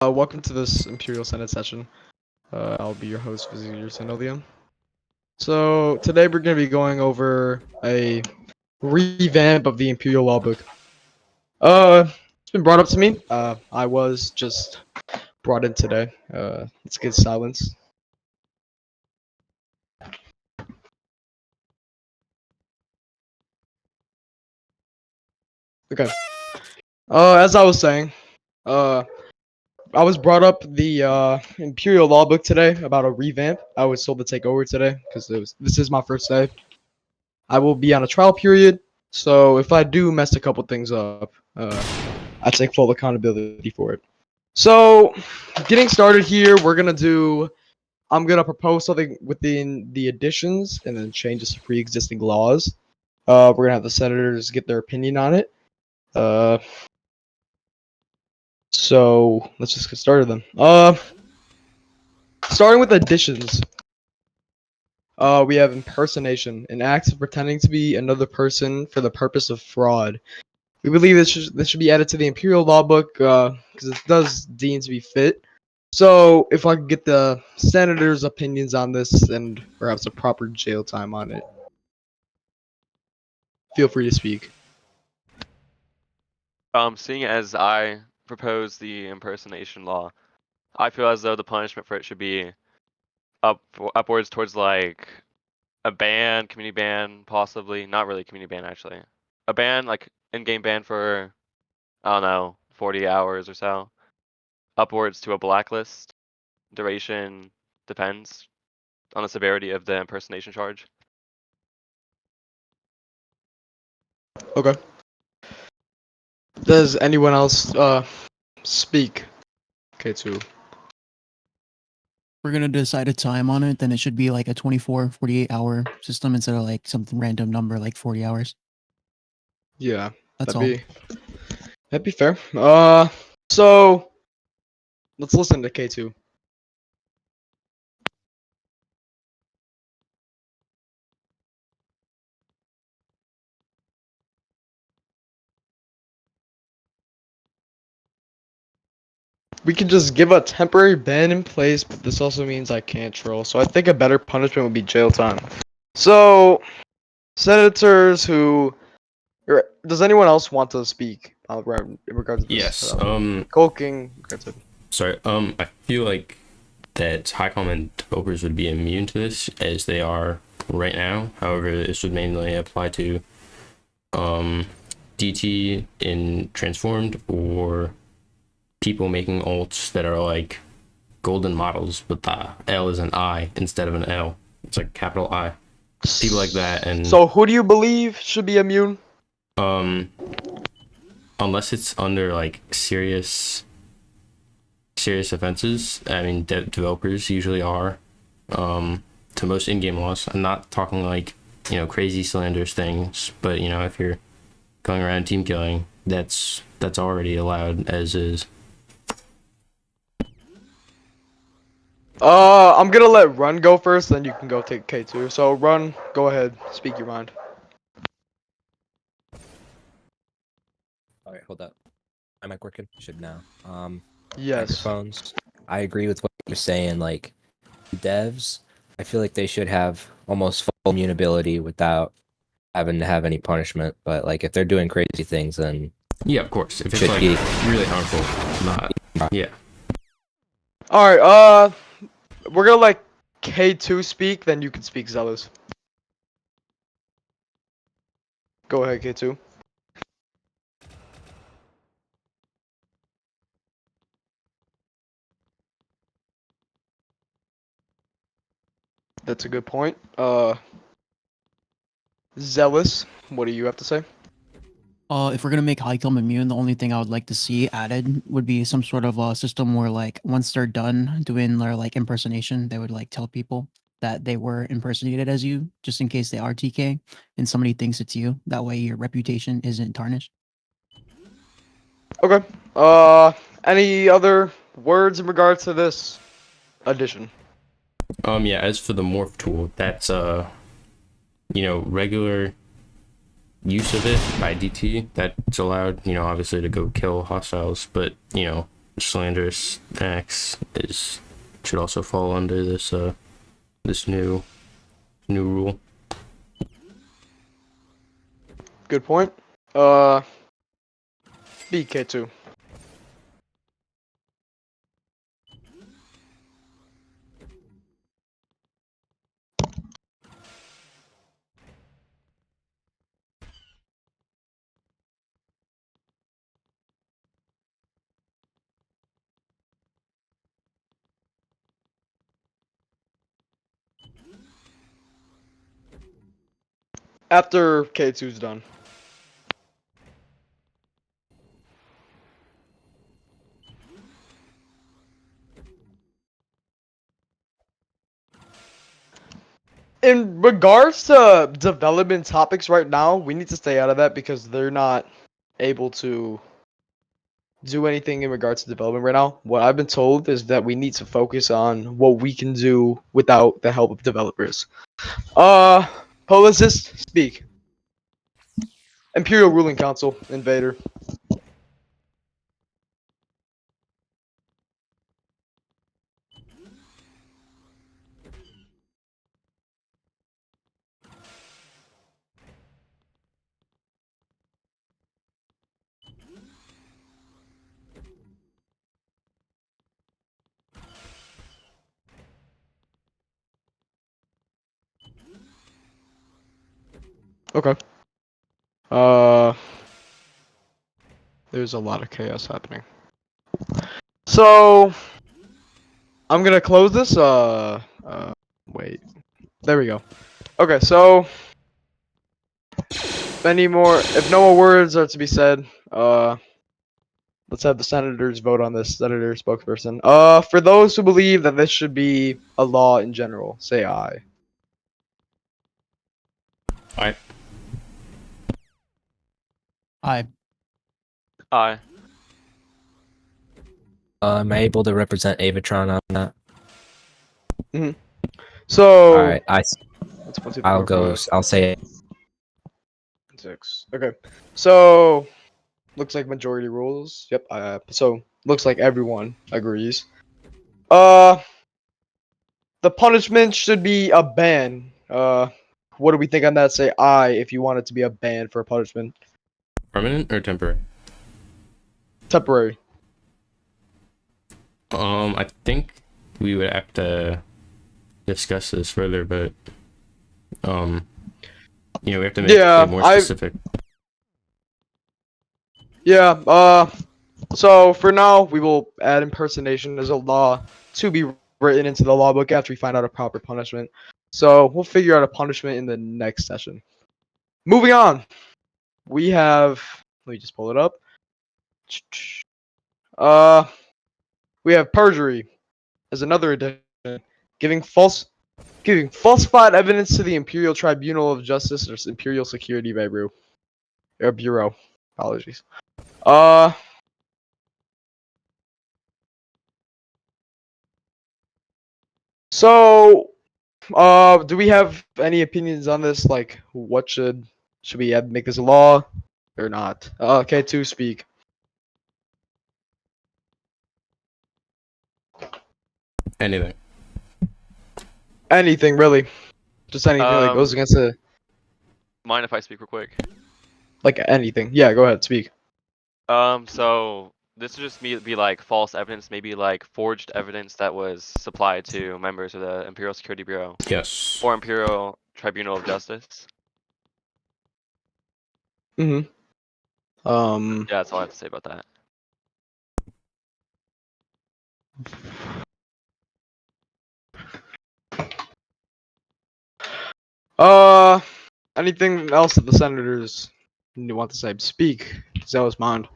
Welcome to this Imperial Senate session. I'll be your host, Vizier, SiniIIium. So today we're going to be going over a revamp of the Imperial Law Book. It's been brought up to me. I was just brought in today. Let's get silence. Okay. As I was saying, I was brought up the Imperial Law Book today about a revamp. I was told to take over today because this is my first day. I will be on a trial period, so if I do mess a couple things up, I take full accountability for it. So, getting started here, I'm gonna propose something within the additions and then changes to pre-existing laws. We're gonna have the senators get their opinion on it. So let's just get started then. Starting with additions. We have impersonation, an act of pretending to be another person for the purpose of fraud. We believe this should be added to the Imperial Law Book because it does deem to be fit. So if I could get the senators' opinions on this and perhaps a proper jail time on it, feel free to speak. Seeing as I propose the impersonation law, I feel as though the punishment for it should be upwards towards like a ban, community ban, possibly. Not really community ban actually. A ban, like in-game ban for, I don't know, 40 hours or so. Upwards to a blacklist. Duration depends on the severity of the impersonation charge. Okay. Does anyone else speak? Okay, too. We're gonna decide a time on it, then it should be like a 24, 48-hour system instead of like something random number like 40 hours. Yeah, That's that'd be fair. So let's listen to K2. We can just give a temporary ban in place, but this also means I can't troll. So I think a better punishment would be jail time. So, senators does anyone else want to speak in regards to this? Yes. Cole King. Sorry. I feel like that Highcom and developers would be immune to this as they are right now. However, this would mainly apply to DT in transformed or people making ults that are like golden models, but the L is an I instead of an L. It's like capital I. People like that. And so who do you believe should be immune? Unless it's under like serious offenses. I mean, developers usually are to most in-game laws. I'm not talking like, crazy slanderous things, but if you're going around team killing, that's already allowed as is. I'm gonna let Run go first, then you can go take K2. So Run, go ahead, speak your mind. Alright, hold up. My mic working? Should now. Yes. Microphones. I agree with what you're saying. Like, devs, I feel like they should have almost full immutability without having to have any punishment. But like, if they're doing crazy things, then Yeah, of course. If it's should like be. really harmful, not. Yeah. Alright, we're gonna let K2 speak, then you can speak, Zealous. Go ahead, K2. That's a good point. Zealous, what do you have to say? If we're gonna make Highcom immune, the only thing I would like to see added would be some sort of a system where like once they're done doing their like impersonation, they would like tell people that they were impersonated as you, just in case they are TK and somebody thinks it's you. That way your reputation isn't tarnished. Okay. Any other words in regards to this addition? Yeah, as for the morph tool, that's regular use of it by DT, that's allowed, obviously to go kill hostiles, but slanderous acts should also fall under this new rule. Good point. BK2. After K2's done. In regards to development topics right now, we need to stay out of that because they're not able to do anything in regards to development right now. What I've been told is that we need to focus on what we can do without the help of developers. Policist, speak. Imperial Ruling Council, Invader. Okay. There's a lot of chaos happening. So, I'm gonna close this. Wait. There we go. Okay, so if no more words are to be said, let's have the senators vote on this. Senator spokesperson. For those who believe that this should be a law in general, say aye. Aye. Aye. Aye. Am I able to represent Avaitron on that? So, All right, that's 1, 2, 3, I'll 4, go. 5, I'll say 6. Okay. So, looks like majority rules. Yep. So looks like everyone agrees. The punishment should be a ban. What do we think on that? Say aye if you want it to be a ban for a punishment. Permanent or temporary? Temporary. I think we would have to discuss this further, but we have to make it more specific. Yeah. So for now, we will add impersonation as a law to be written into the law book after we find out a proper punishment. So we'll figure out a punishment in the next session. Moving on, we have. Let me just pull it up. We have perjury as another addition, giving falsified evidence to the Imperial Tribunal of Justice or Imperial Security Bureau. Apologies. So, do we have any opinions on this? Like, what should we make this a law or not? Okay, to speak. Anything. Anything really, just anything that goes against the Mind if I speak real quick? like anything. Yeah, go ahead, speak. So this would just be like false evidence, maybe like forged evidence that was supplied to members of the Imperial Security Bureau Yes. or Imperial Tribunal of Justice. Mm-hmm. Yeah, that's all I have to say about that. Anything else that the senators want to say? Speak. ZealousMind.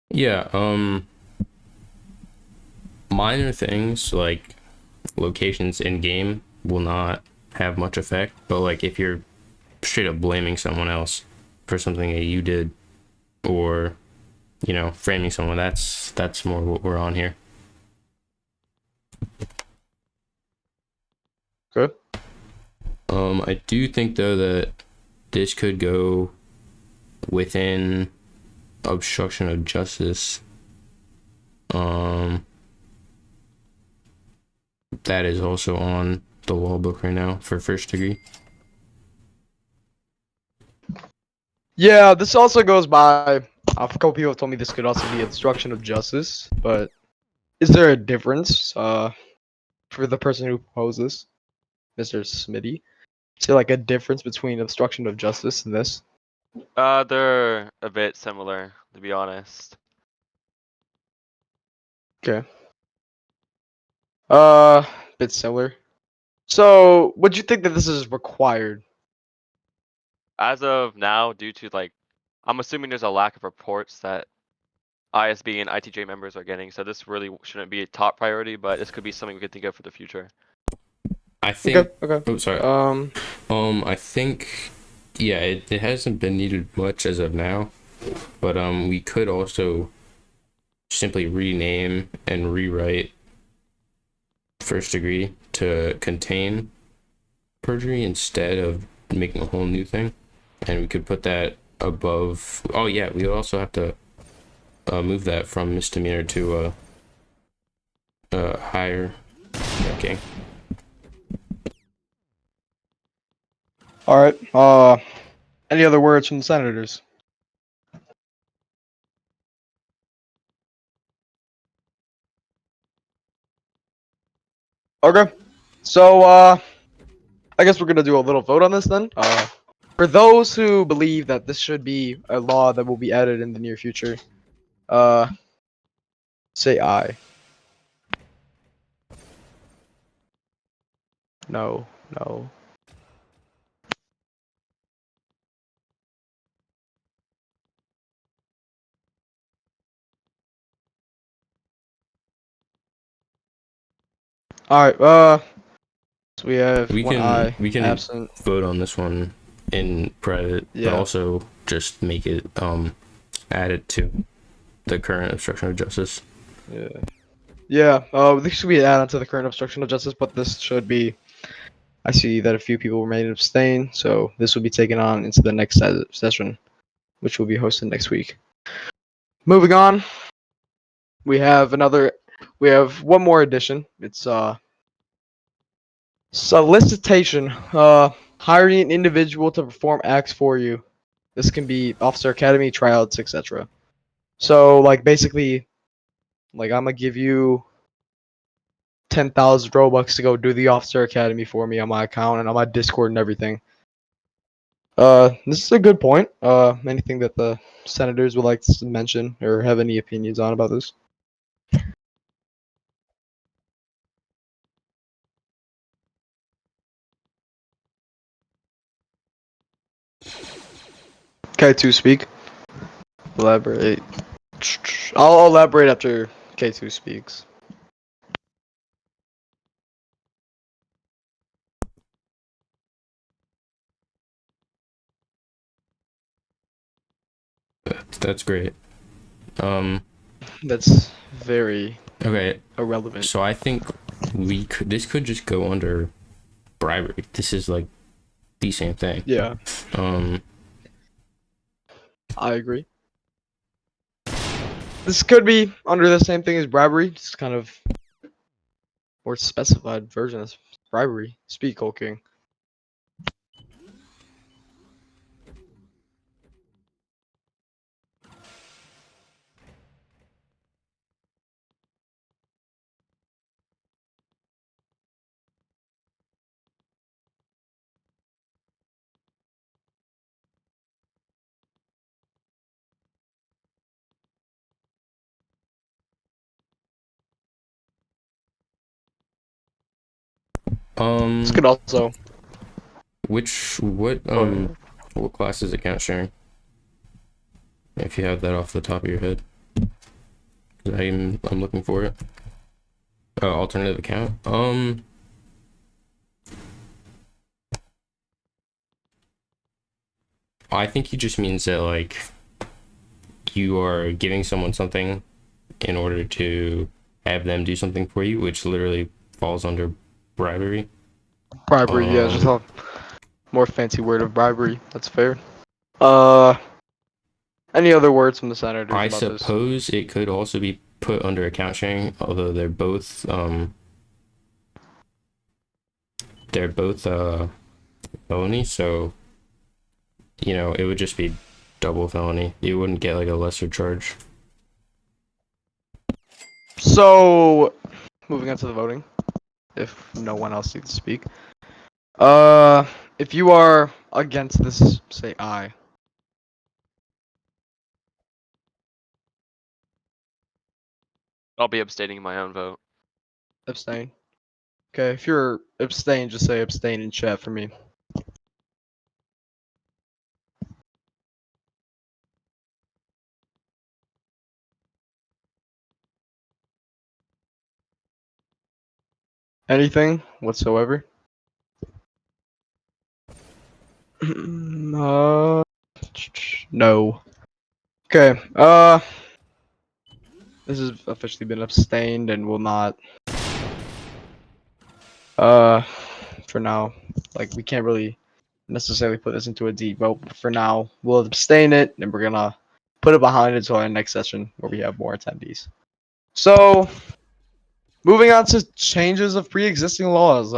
Yeah, minor things like locations in game will not have much effect, but like if you're straight up blaming someone else for something that you did, or you know, framing someone. That's more what we're on here. Good. I do think though that this could go within obstruction of justice. That is also on the law book right now for first degree. Yeah, this also goes by. A couple people have told me this could also be obstruction of justice, but is there a difference for the person who proposed this, Mr. Smitty? Is there like a difference between obstruction of justice and this? They're a bit similar, to be honest. Okay. Bit similar. So, would you think that this is required? As of now, due to like, I'm assuming there's a lack of reports that ISB and ITJ members are getting, so this really shouldn't be a top priority, but this could be something we could think of for the future. I think. Okay. Oh, sorry. I think. Yeah, it hasn't been needed much as of now, but we could also simply rename and rewrite first degree to contain perjury instead of making a whole new thing, and we could put that above. Oh yeah, we would also have to move that from misdemeanor to a higher ranking. All right. Any other words from the senators? Okay. So, I guess we're gonna do a little vote on this then. For those who believe that this should be a law that will be added in the near future, uh, say aye. No. No. All right. So we have We one can aye, we can absent. vote on this one in private, Yeah. but also just make it add it to the current obstruction of justice. Yeah. Yeah. This should be added to the current obstruction of justice, but this should be. I see that a few people remain abstain, so this will be taken on into the next session, which will be hosted next week. Moving on, we have one more addition. It's solicitation. Hiring an individual to perform acts for you. This can be officer academy, tryouts, etc. So like basically, like I'm gonna give you 10,000 Robux to go do the officer academy for me on my account and on my Discord and everything. This is a good point. Anything that the senators would like to mention or have any opinions on about this? K2 speak. Elaborate. I'll elaborate after K2 speaks. That's great. That's very Okay, irrelevant. so I think this could just go under bribery. This is like the same thing. Yeah, I agree. This could be under the same thing as bribery, just kind of more specified version of bribery. Speak, Cole King. This could also. What class is account sharing? If you have that off the top of your head, 'cause I'm looking for it. Alternative account. I think he just means that like you are giving someone something in order to have them do something for you, which literally falls under bribery. Bribery, yeah, just Um, a more fancy word of bribery. That's fair. Any other words from the senators I about this? suppose it could also be put under account sharing, although they're both felony, so it would just be double felony. You wouldn't get like a lesser charge. So, moving on to the voting, if no one else needs to speak. If you are against this, say aye. I'll be abstaining my own vote. Abstain. Okay, if you're abstain, just say abstain in chat for me. Anything whatsoever? No. Okay. This has officially been abstained and will not. For now, like we can't really necessarily put this into a deep vote. But for now, we'll abstain it, and we're gonna put it behind until our next session where we have more attendees. So, moving on to changes of pre-existing laws.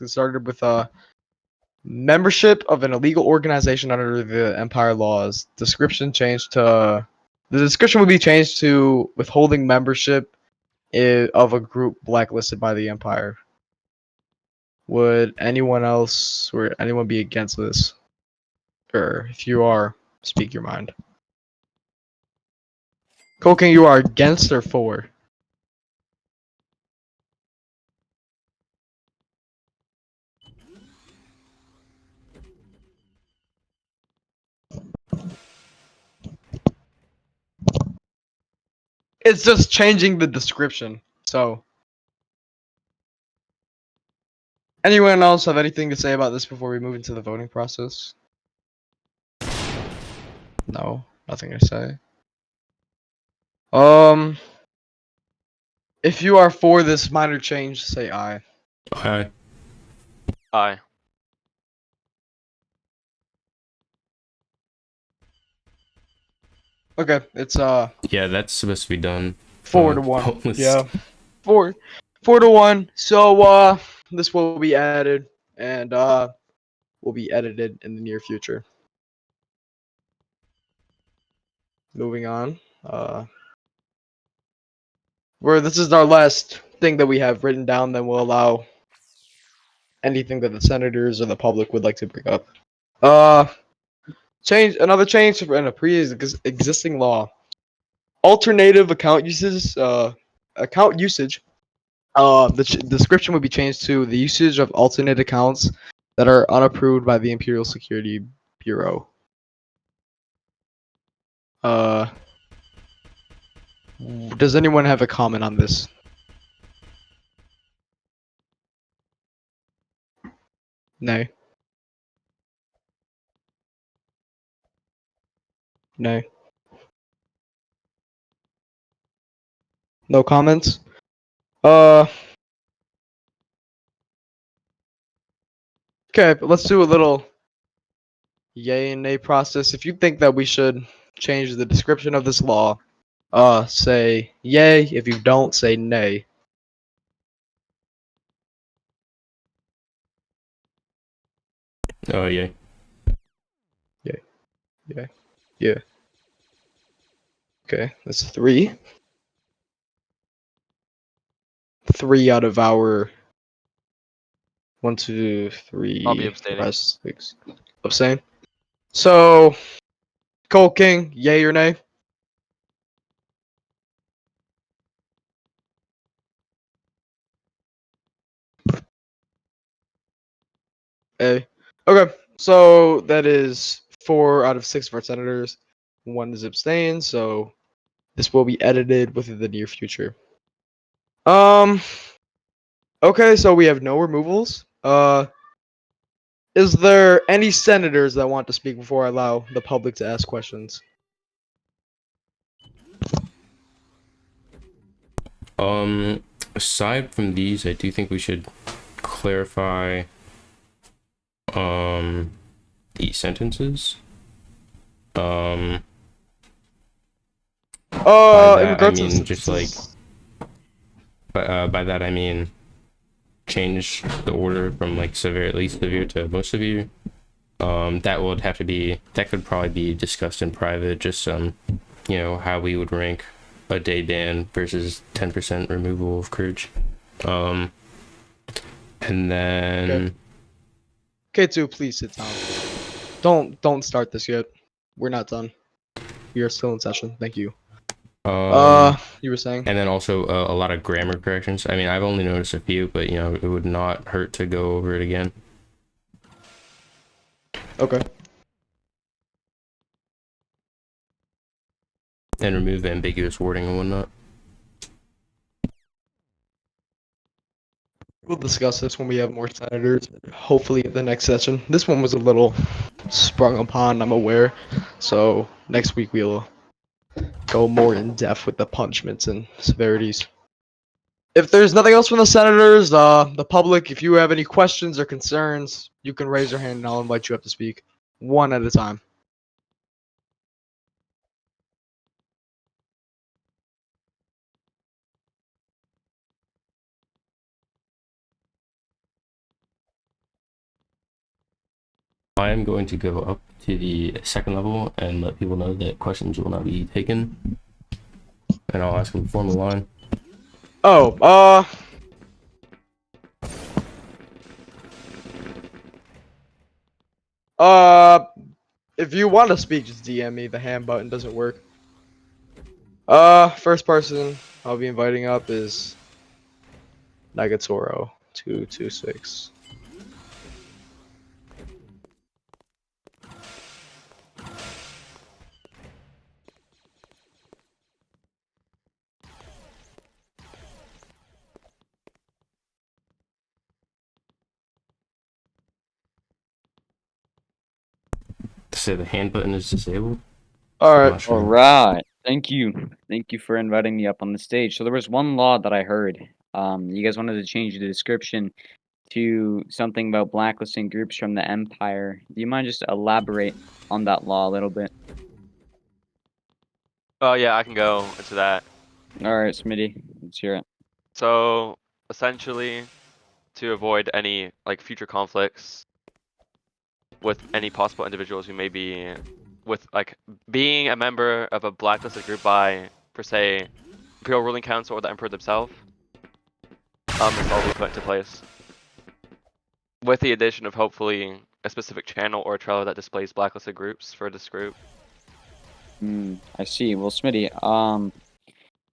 It started with membership of an illegal organization under the Empire laws. The description would be changed to withholding membership of a group blacklisted by the Empire. Would anyone be against this? Or if you are, speak your mind. Colking, you are against or for? It's just changing the description. So, anyone else have anything to say about this before we move into the voting process? No, nothing to say. If you are for this minor change, say aye. Aye. Aye. Okay, it's Yeah, that's supposed to be done. 4-1. Homeless. Yeah, 4-1. So this will be added and will be edited in the near future. Moving on. Where this is our last thing that we have written down, then we'll allow anything that the senators or the public would like to bring up. Another change in a pre-existing law. Alternative account uses. Account usage. The description would be changed to the usage of alternate accounts that are unapproved by the Imperial Security Bureau. Does anyone have a comment on this? No. No. No comments? Okay, but let's do a little yay and nay process. If you think that we should change the description of this law, say yay. If you don't, say nay. Oh yeah. Yeah. Okay, that's 3. 3 out of our 1, 2, 3. I'll be abstaining. 5, 6. Abstain. So, Cole King, yay or nay? A. Okay, so that is 4 out of 6 of our senators. 1 is abstained, so this will be edited within the near future. Okay, so we have no removals. Is there any senators that want to speak before I allow the public to ask questions? Aside from these, I do think we should clarify the sentences. By In that I regards to mean just like sentences- by that I mean change the order from like least severe to most severe. That could probably be discussed in private, just how we would rank a day ban versus 10% removal of courage. And then K2, please sit down. Don't start this yet. We're not done. We are still in session. Thank you. You were saying? and then also a lot of grammar corrections. I mean, I've only noticed a few, but it would not hurt to go over it again. Okay. And remove ambiguous wording and whatnot. We'll discuss this when we have more senators, hopefully in the next session. This one was a little sprung upon, I'm aware. So next week we'll go more in depth with the punishments and severities. If there's nothing else from the senators, the public, if you have any questions or concerns, you can raise your hand and I'll invite you up to speak. One at a time. I am going to go up to the second level and let people know that questions will not be taken. And I'll ask them to form a line. Oh, if you want to speak, just DM me. The hand button doesn't work. First person I'll be inviting up is Nagatoro 226. Say the hand button is disabled. All I'm right. not sure. All right. Thank you. Thank you for inviting me up on the stage. So there was one law that I heard. You guys wanted to change the description to something about blacklisting groups from the Empire. Do you mind just elaborate on that law a little bit? Oh yeah, I can go into that. All right, Smitty, let's hear it. So essentially, to avoid any like future conflicts with any possible individuals who may be with like being a member of a blacklisted group by, per se, Imperial Ruling Council or the Emperor themselves, this all will be put into place. With the addition of hopefully a specific channel or a trailer that displays blacklisted groups for this group. I see. Well, Smitty,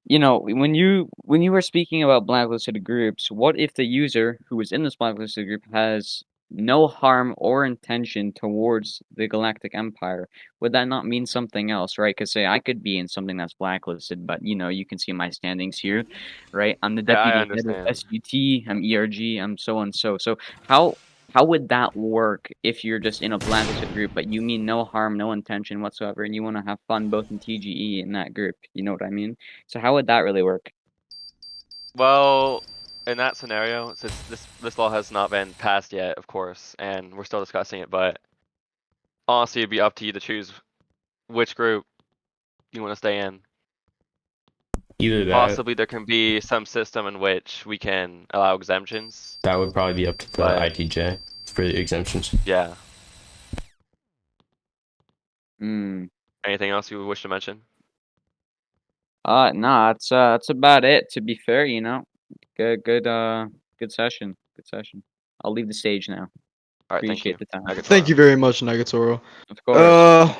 when you were speaking about blacklisted groups, what if the user who is in this blacklisted group has no harm or intention towards the Galactic Empire? Would that not mean something else, right? Because say I could be in something that's blacklisted, but you can see my standings here, right? I'm the Yeah, I deputy head of understand. SUT, I'm ERG, I'm so and so. So how would that work if you're just in a blacklisted group, but you mean no harm, no intention whatsoever, and you want to have fun both in TGE and that group? You know what I mean? So how would that really work? Well, in that scenario, since this law has not been passed yet, of course, and we're still discussing it, but honestly, it'd be up to you to choose which group you want to stay in. Either that, Possibly there can be some system in which we can allow exemptions. that would probably be up to the But- ITJ for the exemptions. Yeah. Anything else you wish to mention? Nah, that's about it. To be fair, good session. Good session. I'll leave the stage now. All right, thank you. Appreciate the time. Thank you very much, Nagatoro. Of course.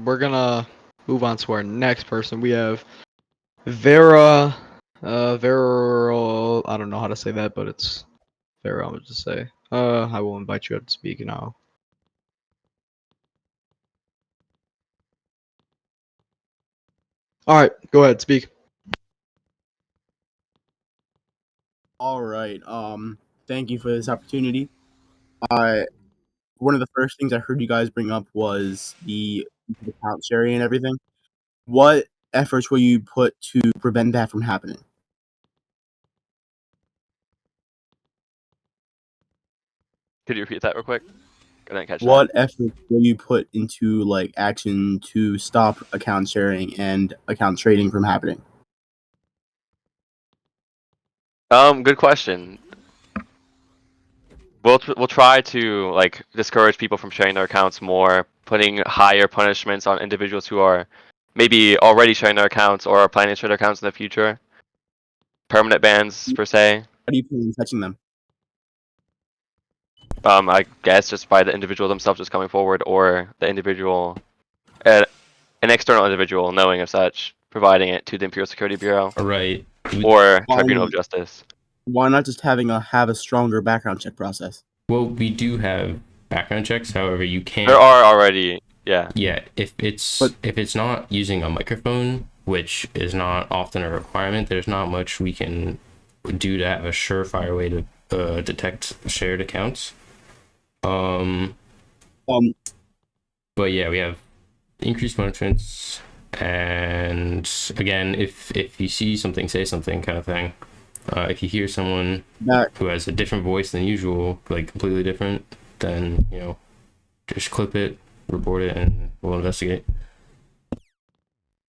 We're gonna move on to our next person. We have Vera. I don't know how to say that, but it's Vera. I'm gonna just say. I will invite you up to speak now. All right, go ahead, speak. All right. Thank you for this opportunity. One of the first things I heard you guys bring up was the account sharing and everything. What efforts will you put to prevent that from happening? Could you repeat that real quick? I didn't catch that. What effort will you put into like action to stop account sharing and account trading from happening? Good question. We'll try to like discourage people from sharing their accounts more, putting higher punishments on individuals who are maybe already sharing their accounts or are planning to share their accounts in the future. Permanent bans per se. How do you plan on touching them? I guess just by the individual themselves just coming forward, or the individual, an external individual knowing of such, providing it to the Imperial Security Bureau Right. or Why- Tribunal of Justice. Why not just have a stronger background check process? Well, we do have background checks. However, you can't. There are already, yeah. Yeah, if it's not using a microphone, which is not often a requirement, there's not much we can do to have a surefire way to detect shared accounts. But yeah, we have increased punishments, and again, if you see something, say something, kind of thing. If you hear someone who has a different voice than usual, like completely different, then just clip it, report it, and we'll investigate.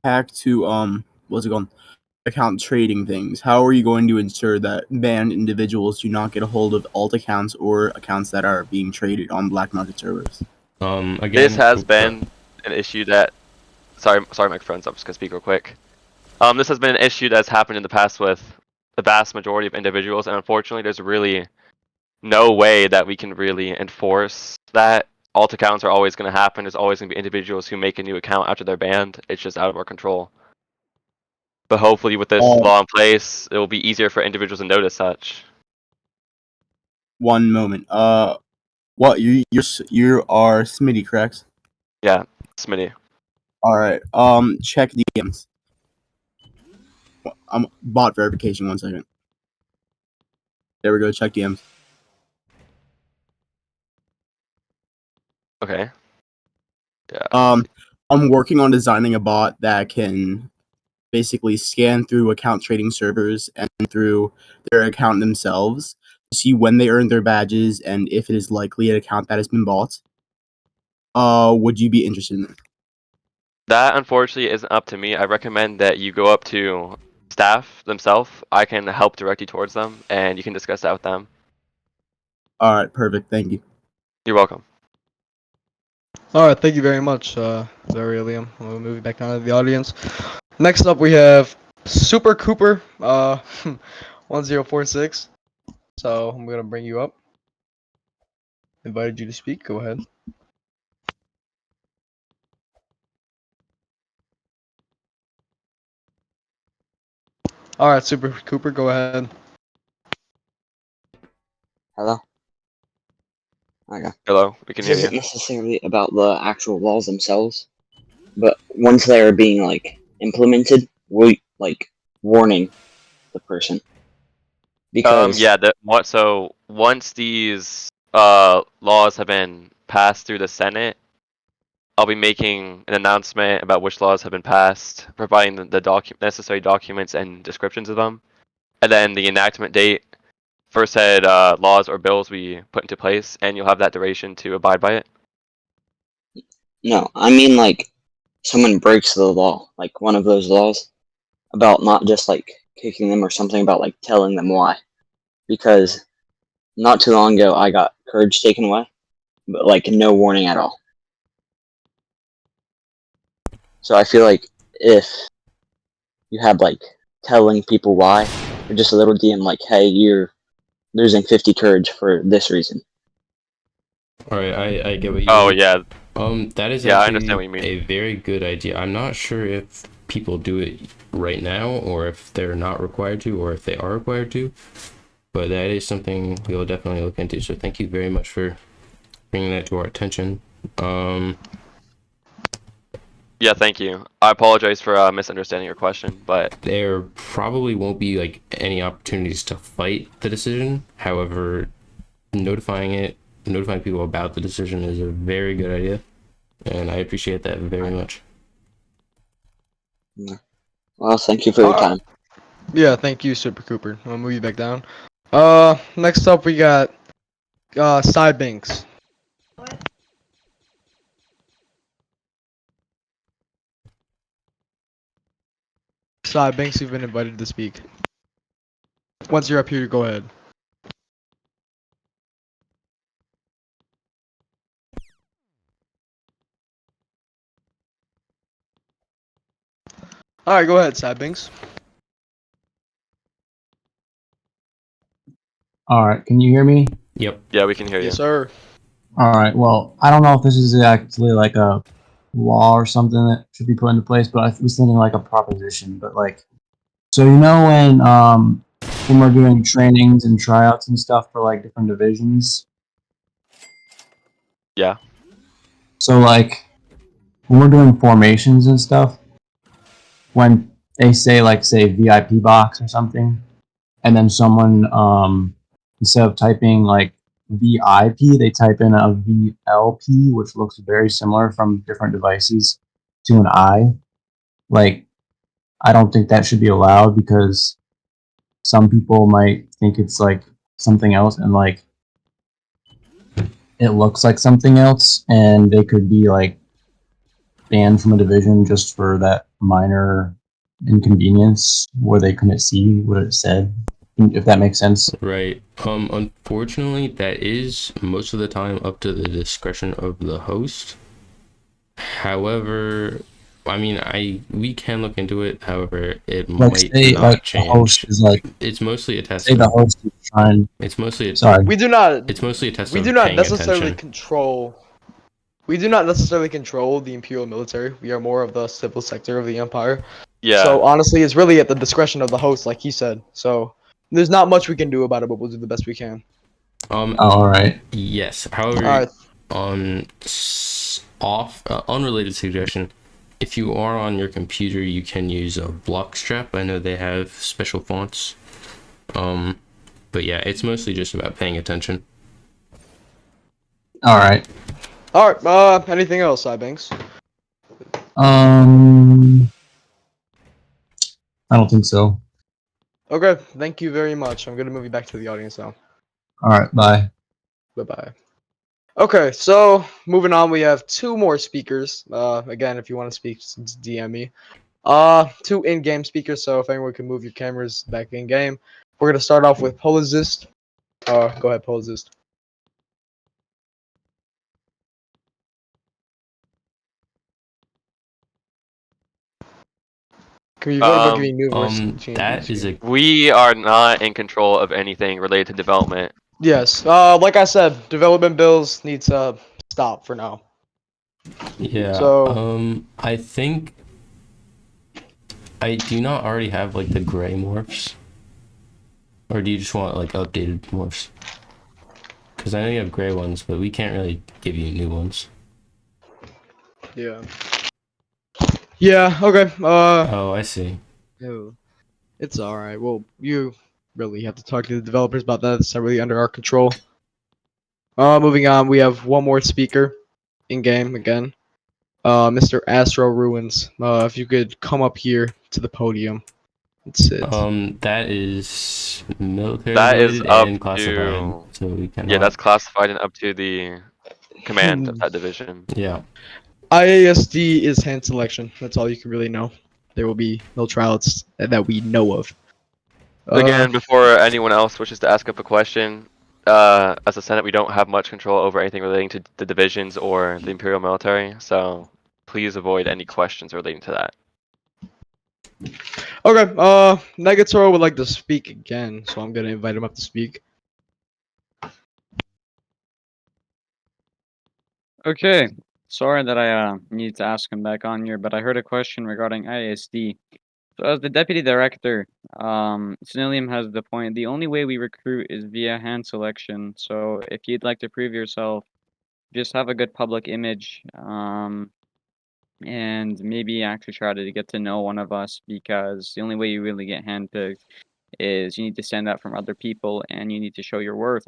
Back to what's it called? Account trading things. How are you going to ensure that banned individuals do not get a hold of alt accounts or accounts that are being traded on black market servers? Again, This has been an issue that. Sorry, microphones. I'm just gonna speak real quick. This has been an issue that's happened in the past with the vast majority of individuals, and unfortunately, there's really no way that we can really enforce that. Alt accounts are always going to happen. There's always going to be individuals who make a new account after they're banned. It's just out of our control. But hopefully, with this law in place, it will be easier for individuals to notice such. One moment. What you are Smitty, correct? Yeah, Smitty. All right. Check DMs. Bot verification. 1 second. There we go. Check DMs. Okay. Yeah. I'm working on designing a bot that can basically scan through account trading servers and through their account themselves to see when they earned their badges and if it is likely an account that has been bought. Would you be interested in that? That unfortunately isn't up to me. I recommend that you go up to staff themselves. I can help direct you towards them, and you can discuss that with them. All right, perfect. Thank you. You're welcome. All right, thank you very much, ZealousMind. We'll move back down to the audience. Next up, we have Super Cooper, 1046. So I'm gonna bring you up. Invited you to speak. Go ahead. All right, Super Cooper, go ahead. Hello? Okay. Hello, we can This hear isn't you. necessarily about the actual laws themselves, but once they are being implemented, we warning the person. Because Yeah, so once these laws have been passed through the Senate, I'll be making an announcement about which laws have been passed, providing the necessary documents and descriptions of them, and then the enactment date for said laws or bills we put into place, and you'll have that duration to abide by it. no, I mean someone breaks the law, one of those laws, about not just kicking them or something, about telling them why. Because not too long ago I got courage taken away, but no warning at all. So I feel like if you had telling people why, or just a little DM hey, you're losing 50 courage for this reason. All right, I get what you Oh mean. yeah, That is Yeah, I actually understand what you mean. a very good idea. I'm not sure if people do it right now, or if they're not required to, or if they are required to. But that is something we'll definitely look into. So thank you very much for bringing that to our attention. Yeah, thank you. I apologize for misunderstanding your question, but There probably won't be any opportunities to fight the decision. However, notifying people about the decision is a very good idea, and I appreciate that very much. Well, thank you for your time. Yeah, thank you, Super Cooper. I'll move you back down. Next up we got Side Banks. Side Banks, you've been invited to speak. Once you're up here, go ahead. Alright, go ahead, Side Banks. All right, can you hear me? Yep. Yeah, we can hear you. Yes, sir. All right, well, I don't know if this is actually like a law or something that should be put into place, but I was thinking like a proposition. But like, so you know when we're doing trainings and tryouts and stuff for like different divisions. Yeah. So like when we're doing formations and stuff, when they say like say VIP box or something, and then someone instead of typing like VIP, they type in a VLP, which looks very similar from different devices to an I. Like, I don't think that should be allowed because some people might think it's like something else and like it looks like something else and they could be like banned from a division just for that minor inconvenience where they couldn't see what it said, if that makes sense. Right. Unfortunately, that is most of the time up to the discretion of the host. However, I mean, we can look into it. However, it Like might say not like change. the host is like It's mostly a test. say the host is trying. It's mostly a, Sorry. We do not. It's mostly a test We of do not paying necessarily attention. control. We do not necessarily control the Imperial military. We are more of the civil sector of the Empire. Yeah. So honestly, it's really at the discretion of the host, like he said. So there's not much we can do about it, but we'll do the best we can. All right. Yes. However, Alright. Unrelated suggestion. If you are on your computer, you can use a Blockstrap. I know they have special fonts. But yeah, it's mostly just about paying attention. All right. Alright, anything else, Cybanks? I don't think so. Okay, thank you very much. I'm gonna move you back to the audience now. All right. Bye. Bye-bye. Okay, so moving on, we have two more speakers. Again, if you want to speak, just DM me. Two in-game speakers, so if anyone can move your cameras back in-game. We're gonna start off with Polizist. Go ahead, Polizist. Can you give me new voice? That is a We are not in control of anything related to development. Yes. Like I said, development bills need to stop for now. yeah. So I think do you not already have like the gray morphs, or do you just want like updated morphs? Because I know you have gray ones, but we can't really give you new ones. yeah. Yeah. Okay. Oh, I see. Ew. It's all right. Well, you really have to talk to the developers about that. It's not really under our control. Moving on, we have one more speaker in game again. Mr. Astro Ruins. If you could come up here to the podium. That's it. That is military That is related up and classified, to so we cannot. yeah, that's classified and up to the command of that division. Yeah. IASD is hand selection. That's all you can really know. There will be no trials that we know of. Again, before anyone else wishes to ask up a question, as a Senate, we don't have much control over anything relating to the divisions or the Imperial military, so please avoid any questions relating to that. Okay, Negatoro would like to speak again, so I'm gonna invite him up to speak. Okay, sorry that I need to ask him back on here, but I heard a question regarding ISD. So as the deputy director, SiniIIium has the point. The only way we recruit is via hand selection. So if you'd like to prove yourself, just have a good public image, and maybe actually try to get to know one of us, because the only way you really get handpicked is you need to stand out from other people and you need to show your worth.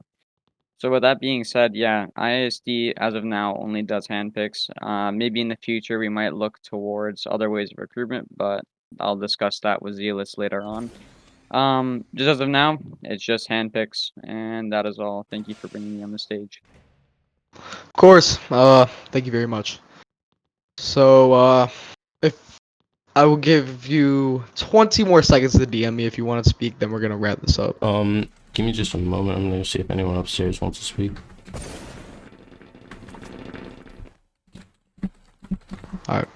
So with that being said, yeah, ISD as of now only does handpicks. Maybe in the future we might look towards other ways of recruitment, but I'll discuss that with Zealous later on. Just as of now, it's just handpicks, and that is all. Thank you for bringing me on the stage. Of course. Thank you very much. So, if I will give you 20 more seconds to DM me if you want to speak, then we're gonna wrap this up. Give me just a moment. I'm gonna see if anyone upstairs wants to speak. All right.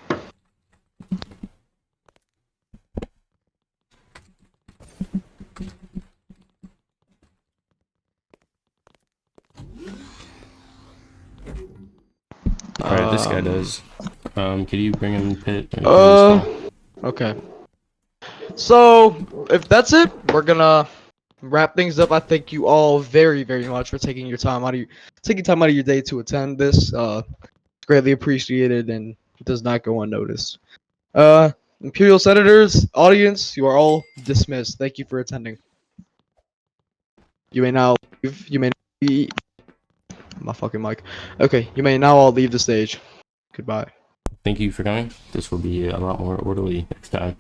All right, this guy does. Could you bring him Pit? Okay. So, if that's it, we're gonna wrap things up. I thank you all very, very much for taking time out of your day to attend this. It's greatly appreciated and it does not go unnoticed. Imperial Senators, audience, you are all dismissed. Thank you for attending. You may now leave. You may be my fucking mic. Okay, you may now all leave the stage. Goodbye. Thank you for coming. This will be a lot more orderly next time.